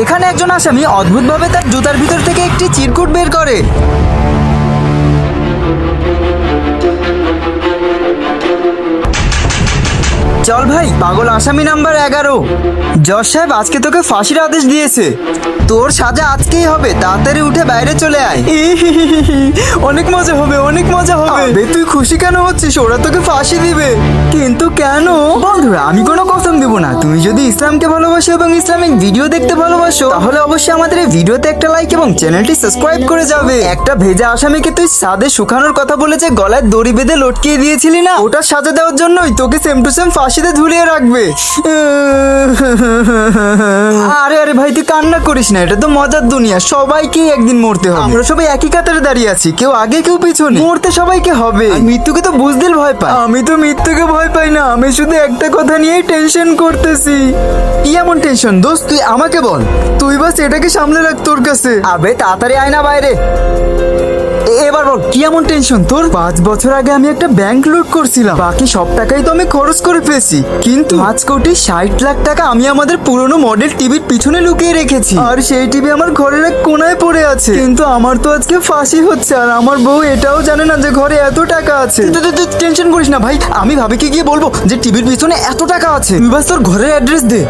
এখানে একজন আসামি অদ্ভুতভাবে তার জুতার ভিতর থেকে একটি চিরকুট বের করে। চল ভাই, পাগল আসামি নাম্বার 11। জজ সাহেব আজকে তোকে ফাঁসির আদেশ দিয়েছে। তোর সাজা আজকেই হবে, তাড়াতাড়ি উঠে বাইরে চলে আয়। অনেক মজা হবে, অনেক মজা হবে। আবে তুই খুশি কেন হচ্ছিস? ওরা তোকে ফাঁসি দিবে। কিন্তু কেন? বন্ধুরা, আমি কোনো কসম দিব না। তুমি যদি ইসলামকে ভালোবাসো এবং ইসলামিক ভিডিও দেখতে ভালোবাসো, তাহলে অবশ্যই আমাদের এই ভিডিওতে একটা লাইক এবং চ্যানেলটি সাবস্ক্রাইব করে যাবে। একটা ভেজা আসামিকে তুই সাদে শুকানোর কথা বলেছে গলায় দড়ি বেঁধে লটকিয়ে দিয়েছিলি না, ওটা সাজা দেওয়ার জন্যই তোকে সেম টু সেম ফাঁসিতে ঝুলিয়ে রাখবে। আরে আরে ভাই, তুই কান্না করিস না, এটা তো মজার দুনিয়া, সবাইকে একদিন মরতে হবে। আমরা সবাই একই কাতারে দাঁড়িয়ে আছি, কেউ আগে কেউ পিছনে, মরতে সবাইকে হবে। মৃত্যুকে তো বুঝদিল ভয় পায়। আমি তো মৃত্যুকে ভয় পাই না, আমি শুধু একটা কথা নিয়েই টেনশন করতেছি। কি এমন টেনশন দোস্ত, তুই আমাকে বল। তুই বাস এটাকে সামলে রাখ তোর কাছে। আবে তাড়াতাড়ি আয় না বাইরে। এবার বল, কি এমন টেনশন তোর? 5 বছর আগে আমি একটা ব্যাংক লুট করছিলাম, বাকি সব টাকাই তো আমি খরচ করে ফেলেছি, কিন্তু 5,60,00,000 টাকা আমি আমাদের পুরনো মডেল টিভির পিছনে লুকিয়ে রেখেছি। আর সেই টিভি আমার ঘরের এক কোনায় পড়ে আছে। কিন্তু আমার তো আজকে ফাঁসি হচ্ছে, আর আমার বউ এটাও জানে না যে ঘরে এত টাকা আছে। তুই টেনশন করিস না ভাই, আমি ভাবিকে গিয়ে বলবো যে টিভির পিছনে এত টাকা আছে। তুই বাস তোর ঘরের অ্যাড্রেস দে।